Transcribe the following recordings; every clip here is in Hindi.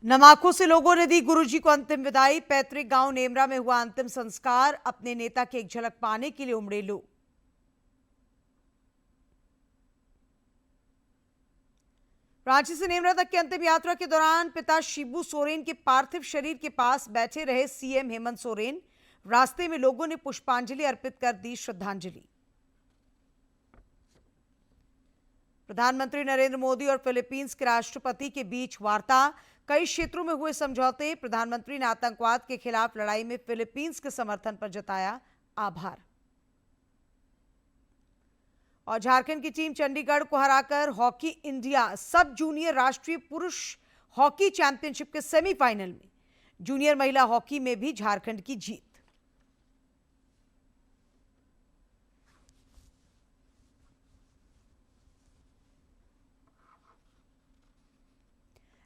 नम आंखों से लोगों ने दी गुरुजी को अंतिम विदाई। पैतृक गांव नेमरा में हुआ अंतिम संस्कार। अपने नेता की एक झलक पाने के लिए उमड़े लोग। रांची से नेमरा तक की अंतिम यात्रा के दौरान पिता शिबू सोरेन के पार्थिव शरीर के पास बैठे रहे सीएम हेमंत सोरेन। रास्ते में लोगों ने पुष्पांजलि अर्पित कर दी श्रद्धांजलि। प्रधानमंत्री नरेंद्र मोदी और फिलीपींस के राष्ट्रपति के बीच वार्ता। कई क्षेत्रों में हुए समझौते। प्रधानमंत्री ने आतंकवाद के खिलाफ लड़ाई में फिलीपींस के समर्थन पर जताया आभार। और झारखंड की टीम चंडीगढ़ को हराकर हॉकी इंडिया सब जूनियर राष्ट्रीय पुरुष हॉकी चैंपियनशिप के सेमीफाइनल में। जूनियर महिला हॉकी में भी झारखंड की जीत।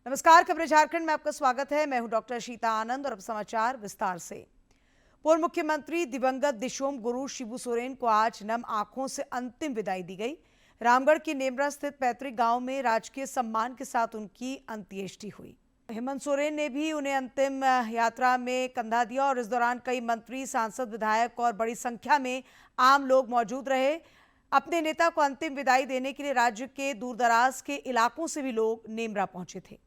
नमस्कार, खबरें झारखंड में आपका स्वागत है। मैं हूं डॉक्टर शीता आनंद और अब समाचार विस्तार से। पूर्व मुख्यमंत्री दिवंगत दिशोम गुरु शिबू सोरेन को आज नम आंखों से अंतिम विदाई दी गई। रामगढ़ के नेमरा स्थित पैतृक गांव में राजकीय सम्मान के साथ उनकी अंत्येष्टि हुई। हेमंत सोरेन ने भी उन्हें अंतिम यात्रा में कंधा दिया और इस दौरान कई मंत्री, सांसद, विधायक और बड़ी संख्या में आम लोग मौजूद रहे। अपने नेता को अंतिम विदाई देने के लिए राज्य के दूरदराज के इलाकों से भी लोग नेमरा पहुंचे थे।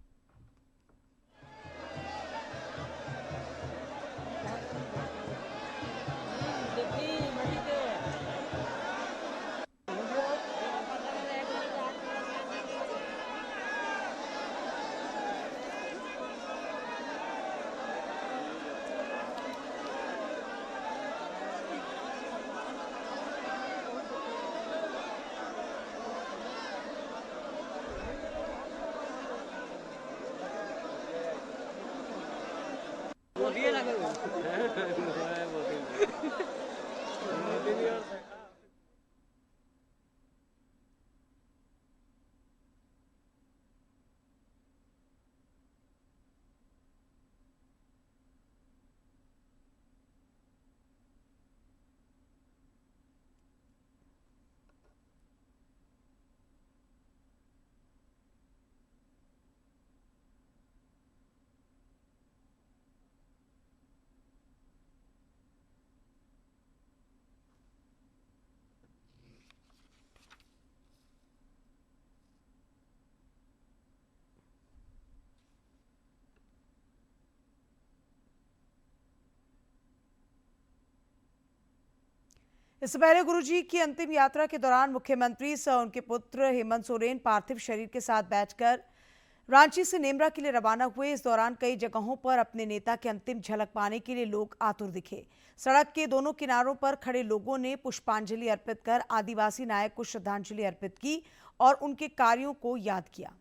इससे पहले गुरुजी की अंतिम यात्रा के दौरान मुख्यमंत्री सह उनके पुत्र हेमंत सोरेन पार्थिव शरीर के साथ बैठकर रांची से नेमरा के लिए रवाना हुए। इस दौरान कई जगहों पर अपने नेता की अंतिम झलक पाने के लिए लोग आतुर दिखे। सड़क के दोनों किनारों पर खड़े लोगों ने पुष्पांजलि अर्पित कर आदिवासी नायक को श्रद्धांजलि अर्पित की और उनके कार्यों को याद किया।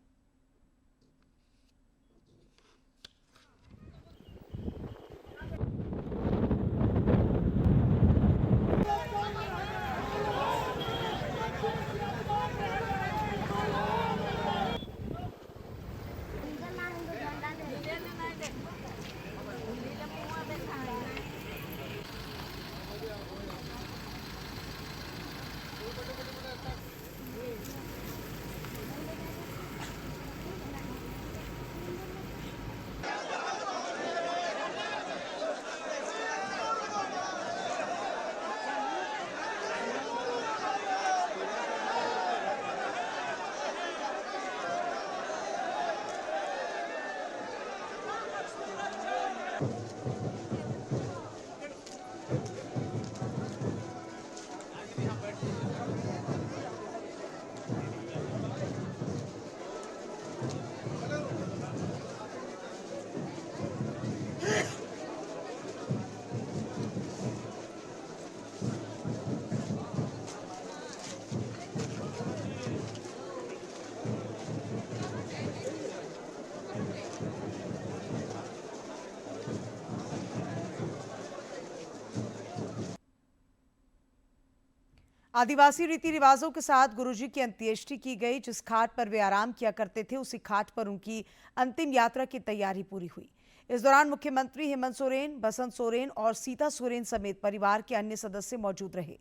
आदिवासी रीति रिवाजों के साथ गुरुजी की अंत्येष्टि की गई। जिस घाट पर वे आराम किया करते थे उसी घाट पर उनकी अंतिम यात्रा की तैयारी पूरी हुई। इस दौरान मुख्यमंत्री हेमंत सोरेन, बसंत सोरेन और सीता सोरेन समेत परिवार के अन्य सदस्य मौजूद रहे।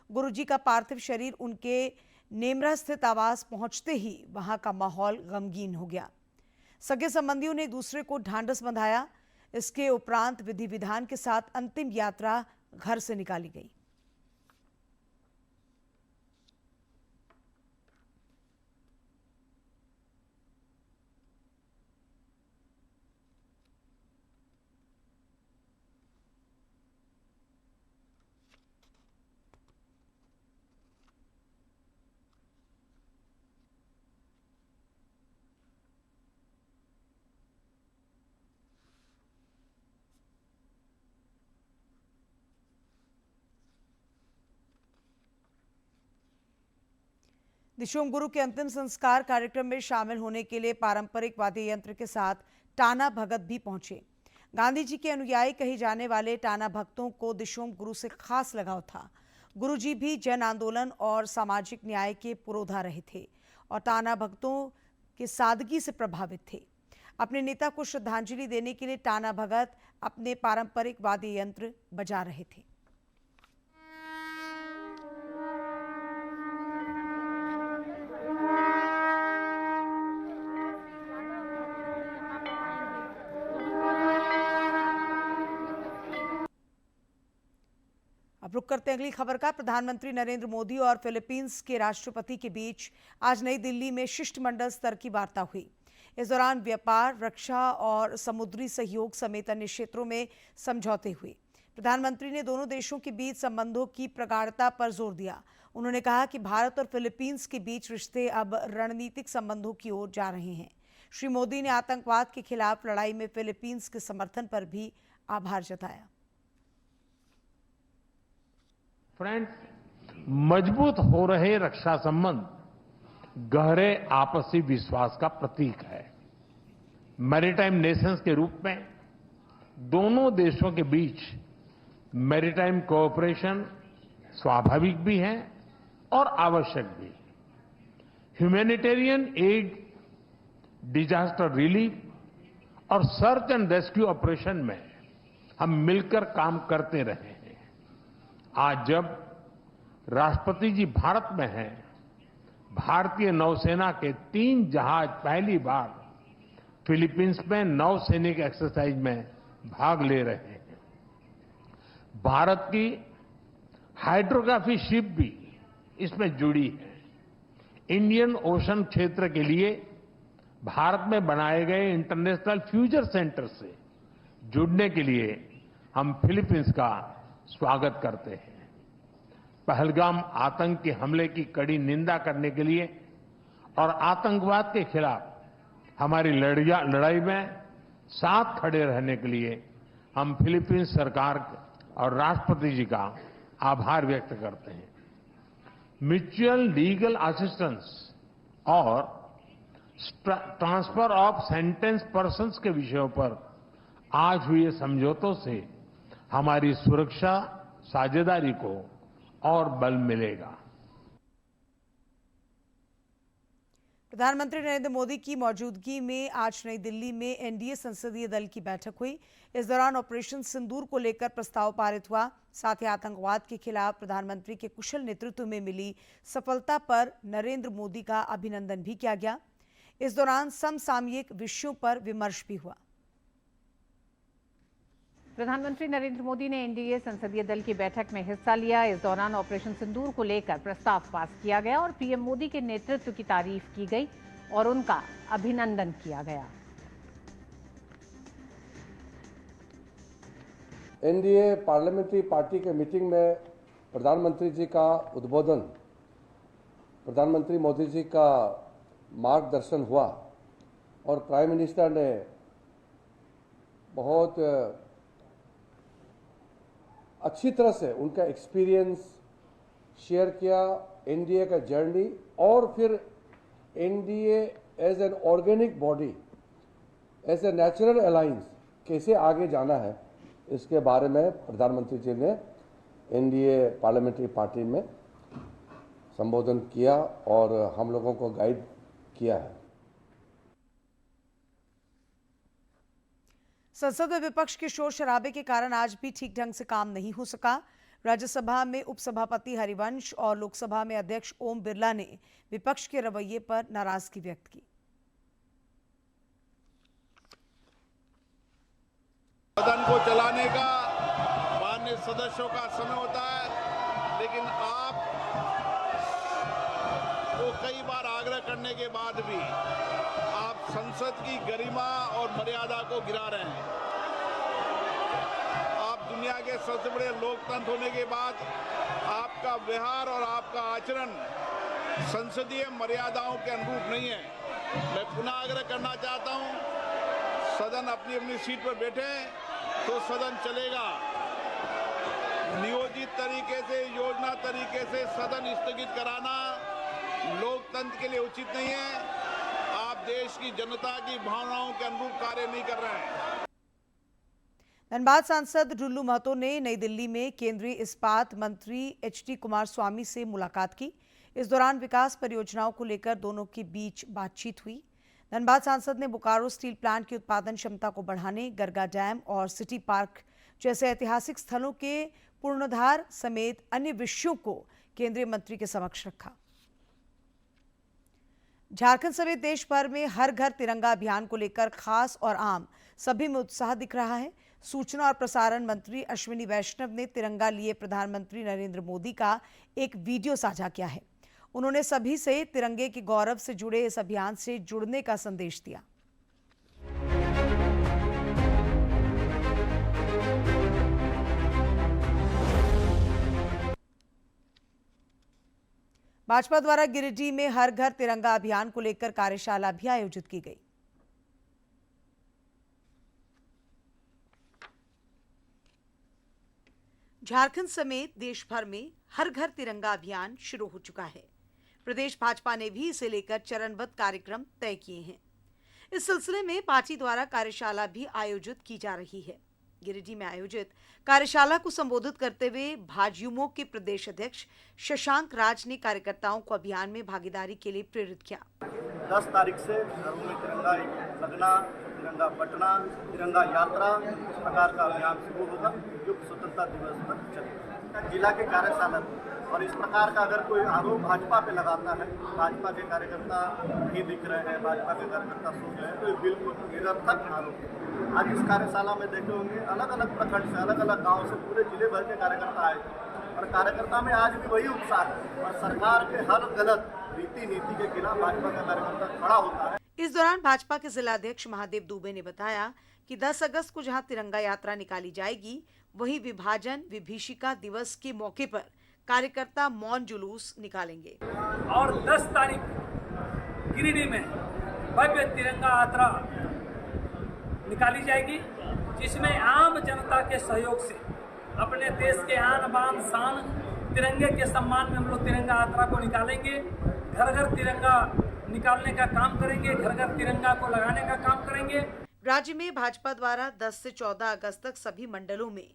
गुरुजी का पार्थिव शरीर उनके नेमरा स्थित आवास पहुंचते ही वहां का माहौल गमगीन हो गया। सगे संबंधियों ने एक दूसरे को ढांढस बंधाया। इसके उपरांत विधि विधान के साथ अंतिम यात्रा घर से निकाली गई। दिशोम गुरु के अंतिम संस्कार कार्यक्रम में शामिल होने के लिए पारंपरिक वाद्य यंत्र के साथ टाना भगत भी पहुंचे। गांधी जी के अनुयायी कहे जाने वाले टाना भक्तों को दिशोम गुरु से खास लगाव था। गुरु जी भी जन आंदोलन और सामाजिक न्याय के पुरोधा रहे थे और टाना भक्तों के सादगी से प्रभावित थे। अपने नेता को श्रद्धांजलि देने के लिए टाना भगत अपने पारंपरिक वाद्य यंत्र बजा रहे थे। अब रुक करते हैं अगली खबर का। प्रधानमंत्री नरेंद्र मोदी और फिलीपींस के राष्ट्रपति के बीच आज नई दिल्ली में शिष्टमंडल स्तर की वार्ता हुई। इस दौरान व्यापार, रक्षा और समुद्री सहयोग समेत अन्य क्षेत्रों में समझौते हुए। प्रधानमंत्री ने दोनों देशों के बीच संबंधों की प्रगाढ़ता पर जोर दिया। उन्होंने कहा कि भारत और फिलीपींस के बीच रिश्ते अब रणनीतिक संबंधों की ओर जा रहे हैं। श्री मोदी ने आतंकवाद के खिलाफ लड़ाई में फिलीपींस के समर्थन पर भी आभार जताया। फ्रेंड्स, मजबूत हो रहे रक्षा संबंध गहरे आपसी विश्वास का प्रतीक है। मैरीटाइम नेशंस के रूप में दोनों देशों के बीच मैरीटाइम कोऑपरेशन स्वाभाविक भी है और आवश्यक भी। ह्यूमैनिटेरियन एड, डिजास्टर रिलीफ और सर्च एंड रेस्क्यू ऑपरेशन में हम मिलकर काम करते रहे हैं। आज जब राष्ट्रपति जी भारत में हैं, भारतीय नौसेना के 3 जहाज पहली बार फिलीपींस में नौसैनिक एक्सरसाइज में भाग ले रहे हैं। भारत की हाइड्रोग्राफी शिप भी इसमें जुड़ी है। इंडियन ओशन क्षेत्र के लिए भारत में बनाए गए इंटरनेशनल फ्यूचर सेंटर से जुड़ने के लिए हम फिलीपींस का स्वागत करते हैं। पहलगाम आतंकी हमले की कड़ी निंदा करने के लिए और आतंकवाद के खिलाफ हमारी लड़ाई में साथ खड़े रहने के लिए हम फिलीपींस सरकार और राष्ट्रपति जी का आभार व्यक्त करते हैं। म्यूचुअल लीगल असिस्टेंस और ट्रांसफर ऑफ सेंटेंस पर्सन्स के विषयों पर आज हुए समझौतों से हमारी सुरक्षा साझेदारी को और बल मिलेगा। प्रधानमंत्री नरेंद्र मोदी की मौजूदगी में आज नई दिल्ली में एनडीए संसदीय दल की बैठक हुई। इस दौरान ऑपरेशन सिंदूर को लेकर प्रस्ताव पारित हुआ। साथ ही आतंकवाद के खिलाफ प्रधानमंत्री के कुशल नेतृत्व में मिली सफलता पर नरेंद्र मोदी का अभिनंदन भी किया गया। इस दौरान समसामयिक विषयों पर विमर्श भी हुआ। प्रधानमंत्री नरेंद्र मोदी ने एनडीए संसदीय दल की बैठक में हिस्सा लिया। इस दौरान ऑपरेशन सिंदूर को लेकर प्रस्ताव पास किया गया और पीएम मोदी के नेतृत्व की तारीफ की गई और उनका अभिनंदन किया गया। एनडीए पार्लियामेंट्री पार्टी के मीटिंग में प्रधानमंत्री जी का उद्बोधन, प्रधानमंत्री मोदी जी का मार्गदर्शन हुआ और प्राइम मिनिस्टर ने बहुत अच्छी तरह से उनका एक्सपीरियंस शेयर किया, एनडीए का जर्नी और फिर NDA as an organic body, as a natural alliance कैसे आगे जाना है, इसके बारे में प्रधानमंत्री जी ने एनडीए पार्लियामेंट्री पार्टी में संबोधन किया और हम लोगों को गाइड किया है। संसद में विपक्ष के शोर शराबे के कारण आज भी ठीक ढंग से काम नहीं हो सका। राज्यसभा में उपसभापति हरिवंश और लोकसभा में अध्यक्ष ओम बिरला ने विपक्ष के रवैये पर नाराजगी व्यक्त की। को चलाने का माननीय सदस्यों का समय होता है, लेकिन आप को कई बार आग्रह करने के बाद भी आप संसद की गरिमा और मर्यादा को गिरा रहे हैं। आप दुनिया के सबसे बड़े लोकतंत्र होने के बाद आपका व्यवहार और आपका आचरण संसदीय मर्यादाओं के अनुरूप नहीं है। मैं पुनः आग्रह करना चाहता हूं, सदन अपनी अपनी सीट पर बैठे तो सदन चलेगा। नियोजित तरीके से, योजना तरीके से सदन स्थगित कराना लोकतंत्र के लिए उचित नहीं है। आप देश की जनता की भावनाओं के अनुरूप कार्य नहीं कर रहे हैं। धनबाद सांसद डुल्लू महतो ने नई दिल्ली में केंद्रीय इस्पात मंत्री एचडी कुमारस्वामी से मुलाकात की। इस दौरान विकास परियोजनाओं को लेकर दोनों के बीच बातचीत हुई। धनबाद सांसद ने बोकारो स्टील प्लांट की उत्पादन क्षमता को बढ़ाने, गरगा डैम और सिटी पार्क जैसे ऐतिहासिक स्थलों के पुनरुद्धार समेत अन्य विषयों को केंद्रीय मंत्री के समक्ष रखा। झारखंड समेत देश भर में हर घर तिरंगा अभियान को लेकर खास और आम सभी में उत्साह दिख रहा है। सूचना और प्रसारण मंत्री अश्विनी वैष्णव ने तिरंगा लिए प्रधानमंत्री नरेंद्र मोदी का एक वीडियो साझा किया है। उन्होंने सभी से तिरंगे के गौरव से जुड़े इस अभियान से जुड़ने का संदेश दिया। भाजपा द्वारा गिरिडीह में हर घर तिरंगा अभियान को लेकर कार्यशाला भी आयोजित की गई। झारखंड समेत देश भर में हर घर तिरंगा अभियान शुरू हो चुका है। प्रदेश भाजपा ने भी इसे लेकर चरणबद्ध कार्यक्रम तय किए हैं। इस सिलसिले में पार्टी द्वारा कार्यशाला भी आयोजित की जा रही है। गिरिडीह में आयोजित कार्यशाला को संबोधित करते हुए भाजयुमो के प्रदेश अध्यक्ष शशांक राज ने कार्यकर्ताओं को अभियान में भागीदारी के लिए प्रेरित किया। 10 तारीख से घरों में तिरंगा लगना, तिरंगा बटना, तिरंगा यात्रा इस प्रकार का अभियान शुरू होगा जो स्वतंत्रता दिवस पर चलेगा। जिला के कार्यशाला और इस प्रकार का अगर कोई आरोप भाजपा पे लगाता है, भाजपा के कार्यकर्ता नहीं दिख रहे हैं, भाजपा के कार्यकर्ता सो गए हैं, तो ये बिल्कुल निरर्थक आरोप है। आज इस कार्यशाला में देखे होंगे अलग अलग प्रखंड से, अलग अलग गाँव से पूरे जिले भर के कार्यकर्ता आए थे और कार्यकर्ता में आज भी वही उत्साह है और सरकार के हर गलत रीति नीति के खिलाफ भाजपा का कार्यकर्ता खड़ा होता है। इस दौरान भाजपा के जिलाध्यक्ष महादेव दुबे ने बताया कि 10 अगस्त को जहां तिरंगा यात्रा निकाली जाएगी, वहीं विभाजन विभीषिका दिवस के मौके पर कार्यकर्ता मौन जुलूस निकालेंगे। और 10 तारीख गिरिडीह में भव्य तिरंगा यात्रा निकाली जाएगी, जिसमें आम जनता के सहयोग से अपने देश के आन बान शान तिरंगे के सम्मान में हम लोग तिरंगा यात्रा को निकालेंगे। घर घर तिरंगा निकालने का काम करेंगे, घर घर तिरंगा को लगाने का काम करेंगे। राज्य में भाजपा द्वारा 10 से 14 अगस्त तक सभी मंडलों में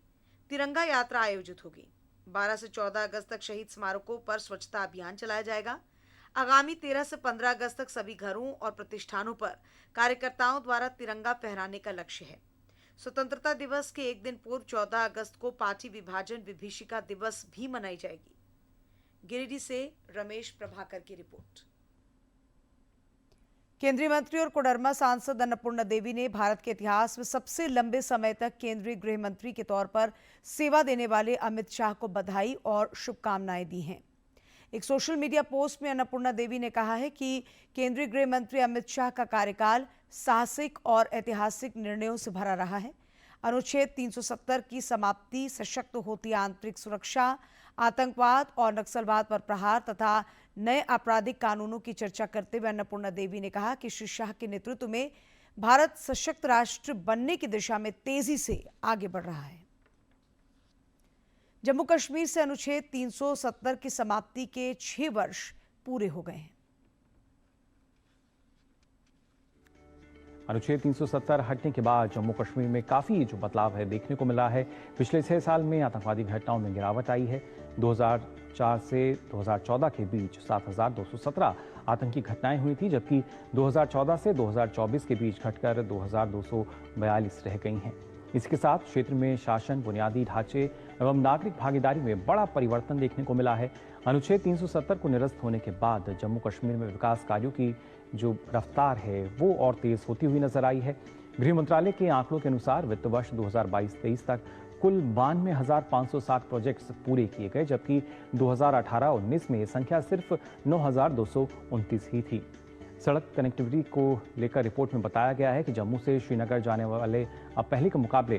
तिरंगा यात्रा आयोजित होगी। 12 से 14 अगस्त तक शहीद स्मारकों पर स्वच्छता अभियान चलाया जाएगा। आगामी 13 से 15 अगस्त तक सभी घरों और प्रतिष्ठानों पर कार्यकर्ताओं द्वारा तिरंगा फहराने का लक्ष्य है। स्वतंत्रता दिवस के एक दिन पूर्व 14 अगस्त को पार्टी विभाजन विभीषिका दिवस भी मनाई जाएगी। गिरिडीह से रमेश प्रभाकर की रिपोर्ट। केंद्रीय मंत्री और कोडरमा सांसद अन्नपूर्णा देवी ने भारत के इतिहास में सबसे लंबे समय तक केंद्रीय गृह मंत्री के तौर पर सेवा देने वाले अमित शाह को बधाई और शुभकामनाएं दी हैं। एक सोशल मीडिया पोस्ट में अन्नपूर्णा देवी ने कहा है कि केंद्रीय गृह मंत्री अमित शाह का कार्यकाल साहसिक और ऐतिहासिक निर्णयों से भरा रहा है। अनुच्छेद 370 की समाप्ति, सशक्त होती आंतरिक सुरक्षा, आतंकवाद और नक्सलवाद पर प्रहार तथा नए आपराधिक कानूनों की चर्चा करते हुए अन्नपूर्णा देवी ने कहा कि श्री शाह के नेतृत्व में भारत सशक्त राष्ट्र बनने की दिशा में तेजी से आगे बढ़ रहा है। जम्मू कश्मीर से अनुच्छेद 370 की समाप्ति के 6 वर्ष पूरे हो गए हैं। अनुच्छेद 370 हटने के बाद जम्मू कश्मीर में काफ़ी जो बदलाव है देखने को मिला है। पिछले 6 साल में आतंकवादी घटनाओं में गिरावट आई है। 2004 से 2014 के बीच 7,217 आतंकी घटनाएं हुई थी, जबकि 2014 से 2024 के बीच घटकर 2,242 रह गई हैं। इसके साथ क्षेत्र में शासन, बुनियादी ढांचे एवं नागरिक भागीदारी में बड़ा परिवर्तन देखने को मिला है। अनुच्छेद 370 को निरस्त होने के बाद जम्मू कश्मीर में विकास कार्यों की जो रफ्तार है वो और तेज होती हुई नजर आई है। गृह मंत्रालय के आंकड़ों के अनुसार वित्त वर्ष 2022-23 तक कुल 92,507 प्रोजेक्ट्स पूरे किए गए, जबकि 2018-19 में ये संख्या सिर्फ 9,229 ही थी। सड़क कनेक्टिविटी को लेकर रिपोर्ट में बताया गया है कि जम्मू से श्रीनगर जाने वाले अब पहले के मुकाबले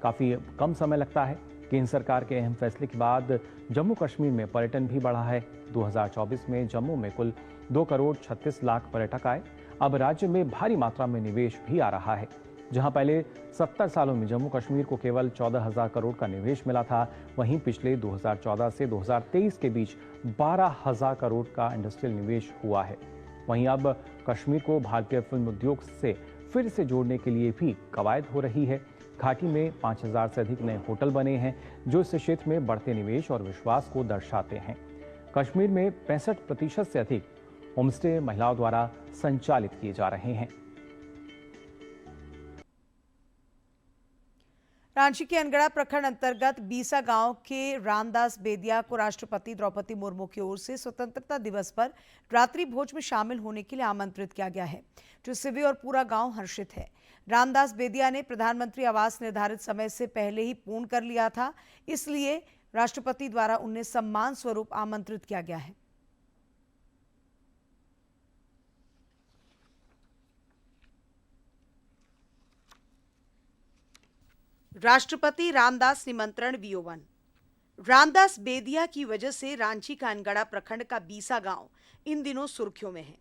काफ़ी कम समय लगता है। केंद्र सरकार के अहम फैसले के बाद जम्मू कश्मीर में पर्यटन भी बढ़ा है। 2024 में जम्मू में कुल 2 करोड़ 36 लाख पर्यटक आए। अब राज्य में भारी मात्रा में निवेश भी आ रहा है। जहां पहले 70 सालों में जम्मू कश्मीर को केवल 14,000 करोड़ का निवेश मिला था, वहीं पिछले 2014 से 2023 के बीच 12,000 करोड़ का इंडस्ट्रियल निवेश हुआ है। वहीं अब कश्मीर को भारतीय फिल्म उद्योग से फिर से जोड़ने के लिए भी कवायद हो रही है। घाटी में 5,000 से अधिक नए होटल बने हैं, जो इस क्षेत्र में बढ़ते निवेश और विश्वास को दर्शाते हैं। कश्मीर में 65% से अधिक होमस्टे महिलाओं द्वारा संचालित किए जा रहे हैं। रांची के अनगढ़ा प्रखंड अंतर्गत बीसा गांव के रामदास बेदिया को राष्ट्रपति द्रौपदी मुर्मू की ओर से स्वतंत्रता दिवस पर रात्रि भोज में शामिल होने के लिए आमंत्रित किया गया है, जिससे वे और पूरा गांव हर्षित है। रामदास बेदिया ने प्रधानमंत्री आवास निर्धारित समय से पहले ही पूर्ण कर लिया था, इसलिए राष्ट्रपति द्वारा उन्हें सम्मान स्वरूप आमंत्रित किया गया है। राष्ट्रपति रामदास निमंत्रण VO1। रामदास बेदिया की वजह से रांची का अनगढ़ा प्रखंड का बीसा गांव इन दिनों सुर्खियों में है।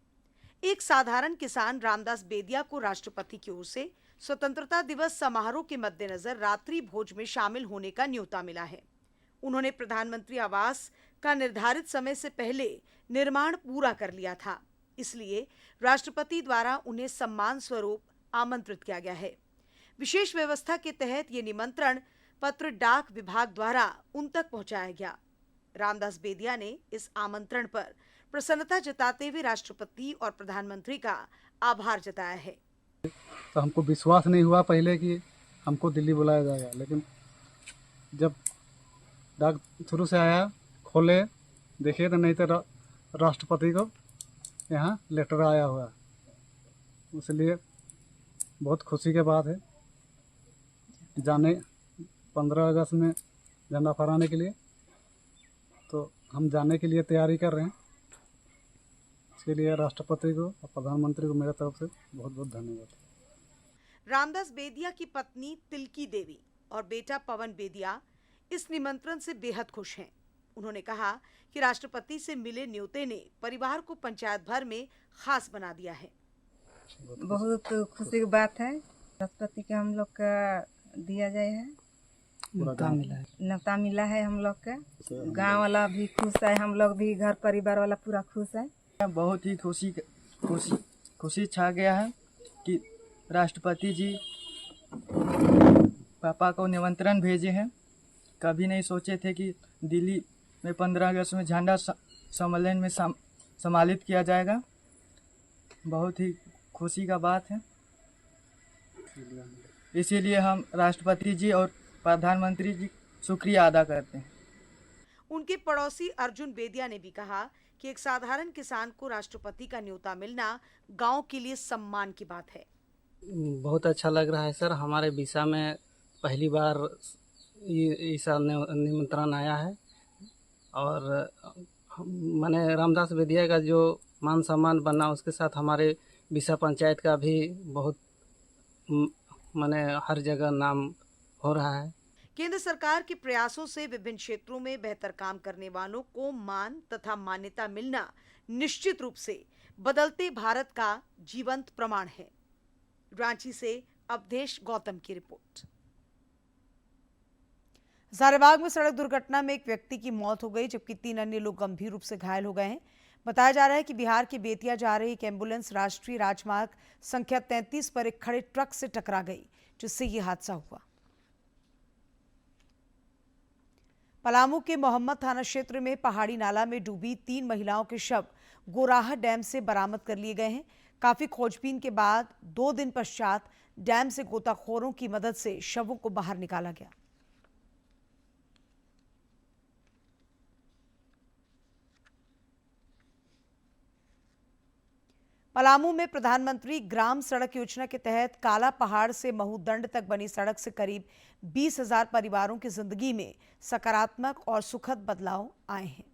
एक साधारण किसान रामदास बेदिया को राष्ट्रपति की ओर से स्वतंत्रता दिवस समारोह के मद्देनजर रात्रि भोज में शामिल होने का न्योता मिला है। उन्होंने प्रधानमंत्री आवास का निर्धारित समय से पहले निर्माण पूरा कर लिया था, इसलिए राष्ट्रपति द्वारा उन्हें सम्मान स्वरूप आमंत्रित किया गया है। विशेष व्यवस्था के तहत ये निमंत्रण पत्र डाक विभाग द्वारा उन तक पहुंचाया गया। रामदास बेदिया ने इस आमंत्रण पर प्रसन्नता जताते हुए राष्ट्रपति और प्रधानमंत्री का आभार जताया है। तो हमको विश्वास नहीं हुआ पहले कि हमको दिल्ली बुलाया जाएगा, लेकिन जब डाक शुरू से आया, खोले देखिए तो नहीं तो राष्ट्रपति को यहाँ लेटर आया हुआ, इसलिए बहुत खुशी की बात है। जाने 15 अगस्त में झंडा फहराने के लिए, तो हम जाने के लिए तैयारी कर रहे हैं। इसके लिए राष्ट्रपति को और प्रधानमंत्री को मेरे तरफ से बहुत बहुत धन्यवाद। रामदास बेदिया की पत्नी तिलकी देवी और बेटा पवन बेदिया इस निमंत्रण से बेहद खुश हैं। उन्होंने कहा कि राष्ट्रपति से मिले न्योते ने परिवार को पंचायत भर में खास बना दिया है। बहुत खुशी की बात है, राष्ट्रपति के हम लोग का दिया जाए है, न्योता मिला है। हम लोग का गांव वाला भी खुश है, हम लोग भी घर परिवार वाला पूरा खुश है। बहुत ही खुशी छा गया है कि राष्ट्रपति जी पापा को निमंत्रण भेजे हैं। कभी नहीं सोचे थे कि दिल्ली में 15 अगस्त में झंडा सम्मेलन में सम्मानित किया जाएगा। बहुत ही खुशी का बात है, इसीलिए हम राष्ट्रपति जी और प्रधानमंत्री जी शुक्रिया अदा करते हैं। उनके पड़ोसी अर्जुन बेदिया ने भी कहा कि एक साधारण किसान को राष्ट्रपति का न्योता मिलना गांव के लिए सम्मान की बात है। बहुत अच्छा लग रहा है सर, हमारे बीसा में पहली बार ऐसा निमंत्रण आया है और मैंने रामदास बेदिया का जो मान सम्मान बना, उसके साथ हमारे बीसा पंचायत का भी बहुत माने हर जगह नाम हो रहा है। केंद्र सरकार के प्रयासों से विभिन्न क्षेत्रों में बेहतर काम करने वालों को मान तथा मान्यता मिलना निश्चित रूप से बदलते भारत का जीवंत प्रमाण है। रांची से अवधेश गौतम की रिपोर्ट। हजारीबाग में सड़क दुर्घटना में एक व्यक्ति की मौत हो गई, जबकि 3 अन्य लोग गंभीर रूप से घायल हो गए हैं। बताया जा रहा है कि बिहार के बेतिया जा रही एक एम्बुलेंस राष्ट्रीय राजमार्ग संख्या 33 पर एक खड़े ट्रक से टकरा गई, जिससे यह हादसा हुआ। पलामू के मोहम्मद थाना क्षेत्र में पहाड़ी नाला में डूबी 3 महिलाओं के शव गोराहा डैम से बरामद कर लिए गए हैं। काफी खोजबीन के बाद 2 दिन पश्चात डैम से गोताखोरों की मदद से शवों को बाहर निकाला गया। पलामू में प्रधानमंत्री ग्राम सड़क योजना के तहत काला पहाड़ से महूदंड तक बनी सड़क से करीब 20,000 परिवारों की जिंदगी में सकारात्मक और सुखद बदलाव आए हैं।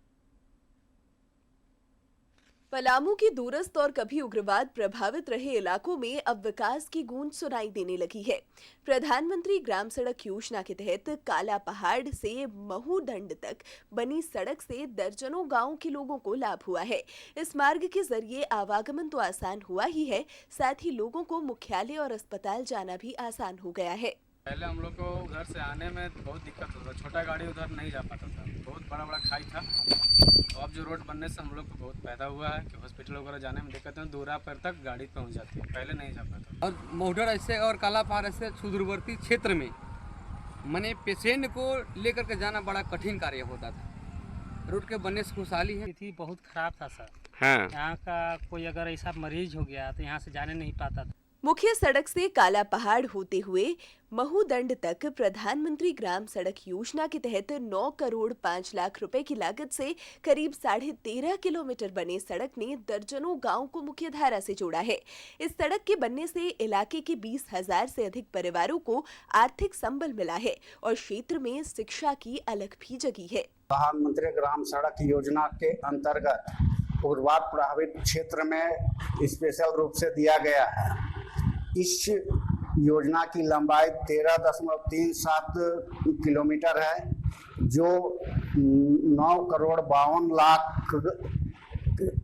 पलामू के दूरस्थ और कभी उग्रवाद प्रभावित रहे इलाकों में अब विकास की गूंज सुनाई देने लगी है। प्रधानमंत्री ग्राम सड़क योजना के तहत काला पहाड़ से महूदंड तक बनी सड़क से दर्जनों गांवों के लोगों को लाभ हुआ है। इस मार्ग के जरिए आवागमन तो आसान हुआ ही है, साथ ही लोगों को मुख्यालय और अस्पताल जाना भी आसान हो गया है। पहले हम लोग को घर से आने में बहुत दिक्कत होता था, छोटा गाड़ी उधर नहीं जा पाता था, बहुत बड़ा बड़ा खाई था। तो अब जो रोड बनने से हम लोग को बहुत फायदा हुआ है कि हॉस्पिटल वगैरह जाने में दिक्कत है, दूरा पर तक गाड़ी पहुंच जाती है, पहले नहीं जा पाता। और मोहडर ऐसे और काला पहाड़ ऐसे सुदूरवर्ती क्षेत्र में मैंने पेशेंट को लेकर के जाना बड़ा कठिन कार्य होता था। रोड के बनने से खुशहाली है। थी बहुत खराब था सर। हाँ। यहाँ का कोई अगर ऐसा मरीज हो गया तो यहाँ से जाने नहीं पाता था। मुख्य सड़क से काला पहाड़ होते हुए महूदंड तक प्रधानमंत्री ग्राम सड़क योजना के तहत 9 करोड़ 5 लाख रुपए की लागत से करीब 13.5 किलोमीटर बने सड़क ने दर्जनों गांवों को मुख्य धारा से जोड़ा है। इस सड़क के बनने से इलाके के 20,000 से अधिक परिवारों को आर्थिक संबल मिला है और क्षेत्र में शिक्षा की अलख भी जगी है। प्रधानमंत्री ग्राम सड़क योजना के अंतर्गत उग्रवाद प्रभावित क्षेत्र में स्पेशल रूप से दिया गया है। इस योजना की लंबाई 13.37 किलोमीटर है, जो 9 करोड़ 52 लाख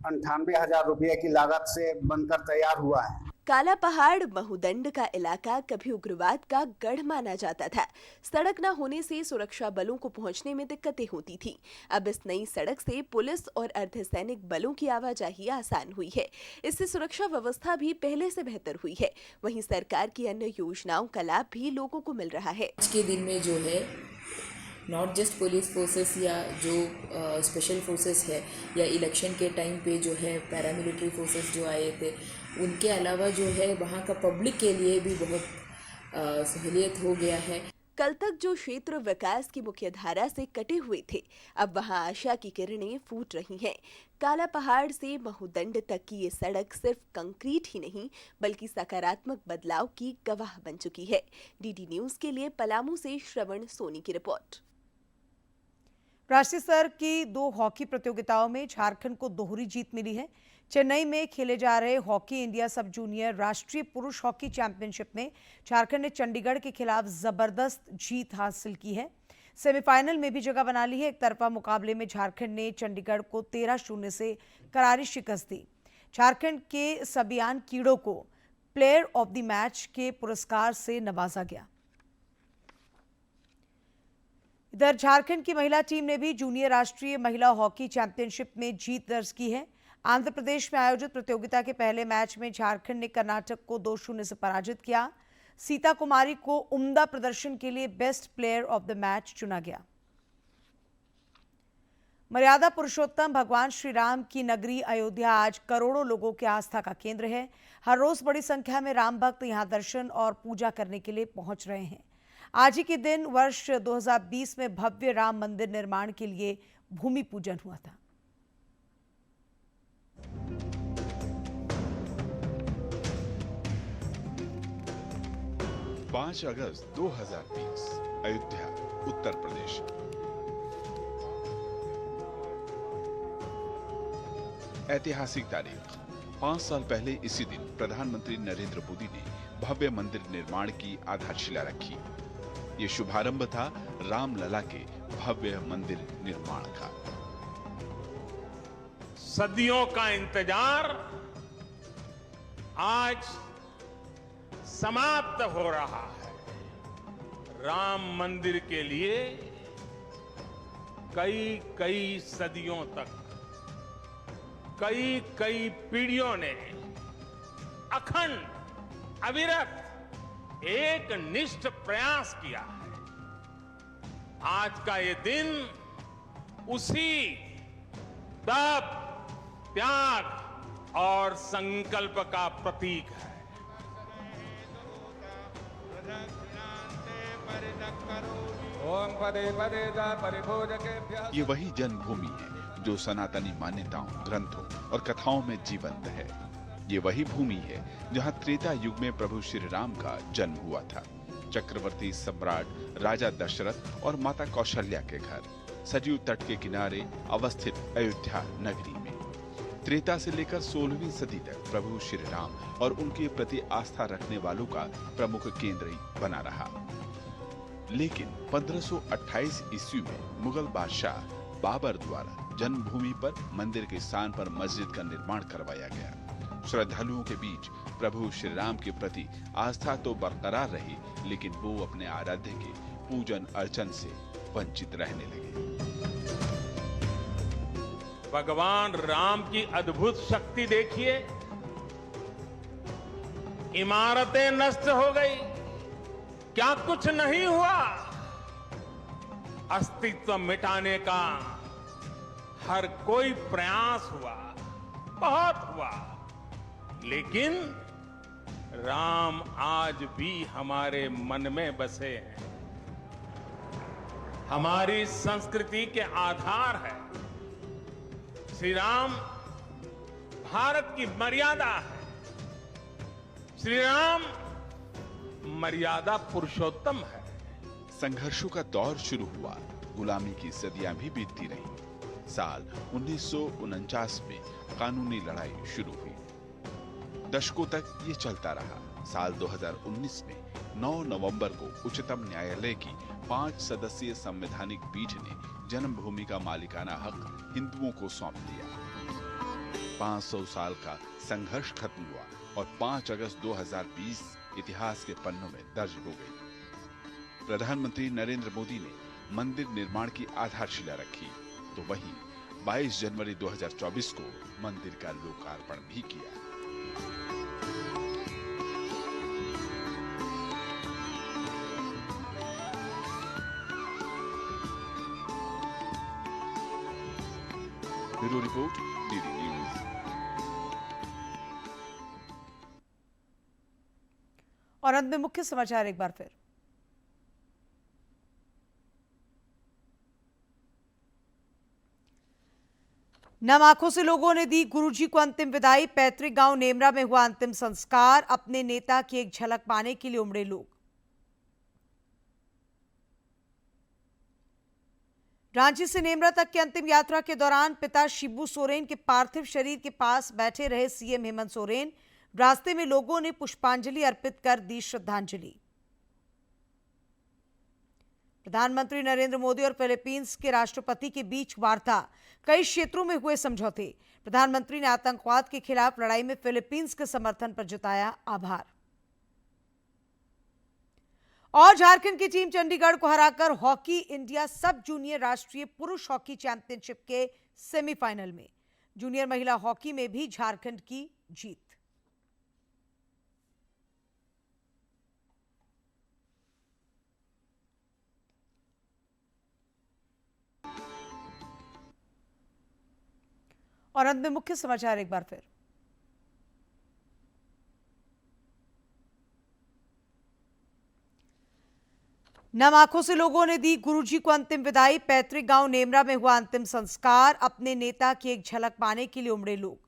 98 हजार रुपये की लागत से बनकर तैयार हुआ है। काला पहाड़ महूदंड का इलाका कभी उग्रवाद का गढ़ माना जाता था। सड़क न होने से सुरक्षा बलों को पहुंचने में दिक्कतें होती थी। अब इस नई सड़क से पुलिस और अर्धसैनिक बलों की आवाजाही आसान हुई है। इससे सुरक्षा व्यवस्था भी पहले से बेहतर हुई है। वहीं सरकार की अन्य योजनाओं का लाभ भी लोगों को मिल रहा है। आज के दिन में जो है नॉट जस्ट पुलिस फोर्सेस या जो स्पेशल फोर्सेस है या इलेक्शन के टाइम पे जो है पैरामिलिट्री फोर्सेस जो आए थे, उनके अलावा जो है वहाँ का पब्लिक के लिए भी बहुत सहूलियत हो गया है। कल तक जो क्षेत्र विकास की मुख्य धारा से कटे हुए थे, अब वहां आशा की किरणें फूट रही हैं। काला पहाड़ से महूदंड तक की ये सड़क सिर्फ कंक्रीट ही नहीं बल्कि सकारात्मक बदलाव की गवाह बन चुकी है। डीडी न्यूज के लिए पलामू से श्रवण सोनी की रिपोर्ट। राष्ट्रीय स्तर की 2 हॉकी प्रतियोगिताओं में झारखंड को दोहरी जीत मिली है। चेन्नई में खेले जा रहे हॉकी इंडिया सब जूनियर राष्ट्रीय पुरुष हॉकी चैंपियनशिप में झारखंड ने चंडीगढ़ के खिलाफ जबरदस्त जीत हासिल की है। सेमीफाइनल में भी जगह बना ली है। एक तरफा मुकाबले में झारखंड ने चंडीगढ़ को 13-0 से करारी शिकस्त दी। झारखंड के सबियान कीड़ो को प्लेयर ऑफ द मैच के पुरस्कार से नवाजा गया। इधर झारखंड की महिला टीम ने भी जूनियर राष्ट्रीय महिला हॉकी चैंपियनशिप में जीत दर्ज की है। आंध्र प्रदेश में आयोजित प्रतियोगिता के पहले मैच में झारखंड ने कर्नाटक को 2-0 से पराजित किया। सीता कुमारी को उम्दा प्रदर्शन के लिए best player of the match चुना गया। मर्यादा पुरुषोत्तम भगवान श्री राम की नगरी अयोध्या आज करोड़ों लोगों की आस्था का केंद्र है। हर रोज बड़ी संख्या में राम भक्त यहां दर्शन और पूजा करने के लिए पहुंच रहे हैं। आज ही के दिन वर्ष 2020 में भव्य राम मंदिर निर्माण के लिए भूमि पूजन हुआ था। पांच अगस्त 2020 अयोध्या, उत्तर प्रदेश। ऐतिहासिक तारीख। 5 साल पहले इसी दिन प्रधानमंत्री नरेंद्र मोदी ने भव्य मंदिर निर्माण की आधारशिला रखी। ये शुभारंभ था रामलला के भव्य मंदिर निर्माण का। सदियों का इंतजार आज समाप्त हो रहा है। राम मंदिर के लिए कई सदियों तक कई पीढ़ियों ने अखंड अविरत एक निष्ठ प्रयास किया है। आज का ये दिन उसी तप, त्याग और संकल्प का प्रतीक है। ये वही जन्मभूमि है जो सनातनी मान्यताओं, ग्रंथों और कथाओं में जीवंत है। ये वही भूमि है जहां त्रेता युग में प्रभु श्री राम का जन्म हुआ था। चक्रवर्ती सम्राट राजा दशरथ और माता कौशल्या के घर सरयू तट के किनारे अवस्थित अयोध्या नगरी में त्रेता से लेकर 16वीं सदी तक प्रभु श्री राम और उनके प्रति आस्था रखने वालों का प्रमुख केंद्र बना रहा। लेकिन 1528 ईस्वी में मुगल बादशाह बाबर द्वारा जन्मभूमि पर मंदिर के स्थान पर मस्जिद का निर्माण करवाया गया। श्रद्धालुओं के बीच प्रभु श्री राम के प्रति आस्था तो बरकरार रही, लेकिन वो अपने आराध्य के पूजन अर्चन से वंचित रहने लगे। भगवान राम की अद्भुत शक्ति देखिए। इमारतें नष्ट हो गई, क्या कुछ नहीं हुआ? अस्तित्व मिटाने का हर कोई प्रयास हुआ, बहुत हुआ, लेकिन राम आज भी हमारे मन में बसे हैं। हमारी संस्कृति के आधार है। श्री राम भारत की मर्यादा है। श्री राम मर्यादा पुरुषोत्तम है। संघर्षों का दौर शुरू हुआ, गुलामी की सदियां भी बीतती रहीं। साल 1949 में कानूनी लड़ाई शुरू हुई। दशकों तक ये चलता रहा। साल 2019 में 9 नवंबर को उच्चतम न्यायालय की 5 सदस्यीय संवैधानिक पीठ ने जन्मभूमि का मालिकाना हक हिंदुओं को सौंप दिया। 500 साल का संघर्ष खत्म हुआ और 5 अगस्त 2020 इतिहास के पन्नों में दर्ज हो गई। प्रधानमंत्री नरेंद्र मोदी ने मंदिर निर्माण की आधारशिला रखी, तो वहीं 22 जनवरी 2024 को मंदिर का लोकार्पण भी किया। Bureau report, DD news. और अंत में मुख्य समाचार एक बार फिर। नम आंखों से लोगों ने दी गुरुजी को अंतिम विदाई। पैतृक गांव नेमरा में हुआ अंतिम संस्कार। अपने नेता की एक झलक पाने के लिए उमड़े लोग। रांची से नेमरा तक की अंतिम यात्रा के दौरान पिता शिबू सोरेन के पार्थिव शरीर के पास बैठे रहे सीएम हेमंत सोरेन। रास्ते में लोगों ने पुष्पांजलि अर्पित कर दी श्रद्धांजलि। प्रधानमंत्री नरेंद्र मोदी और फिलीपींस के राष्ट्रपति के बीच वार्ता। कई क्षेत्रों में हुए समझौते। प्रधानमंत्री ने आतंकवाद के खिलाफ लड़ाई में फिलीपींस के समर्थन पर जताया आभार। और झारखंड की टीम चंडीगढ़ को हराकर हॉकी इंडिया सब जूनियर राष्ट्रीय पुरुष हॉकी चैंपियनशिप के सेमीफाइनल में। जूनियर महिला हॉकी में भी झारखंड की जीत। और अंत में मुख्य समाचार एक बार फिर। नम आंखों से लोगों ने दी गुरुजी को अंतिम विदाई। पैतृक गांव नेमरा में हुआ अंतिम संस्कार। अपने नेता की एक झलक पाने के लिए उमड़े लोग।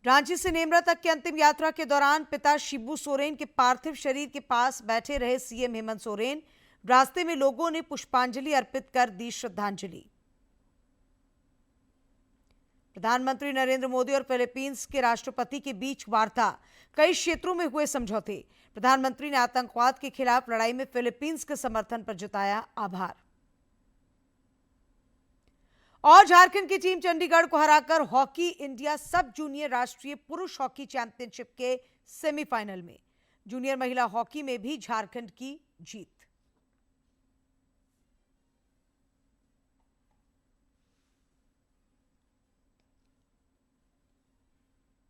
रांची से नेमरा तक की अंतिम यात्रा के दौरान पिता शिबू सोरेन के पार्थिव शरीर के पास बैठे रहे सीएम हेमंत सोरेन। रास्ते में लोगों ने पुष्पांजलि अर्पित कर दी श्रद्धांजलि। प्रधानमंत्री नरेंद्र मोदी और फिलीपींस के राष्ट्रपति के बीच वार्ता। कई क्षेत्रों में हुए समझौते। प्रधानमंत्री ने आतंकवाद के खिलाफ लड़ाई में फिलीपींस के समर्थन पर जताया आभार। और झारखंड की टीम चंडीगढ़ को हराकर हॉकी इंडिया सब जूनियर राष्ट्रीय पुरुष हॉकी चैंपियनशिप के सेमीफाइनल में। जूनियर महिला हॉकी में भी झारखंड की जीत।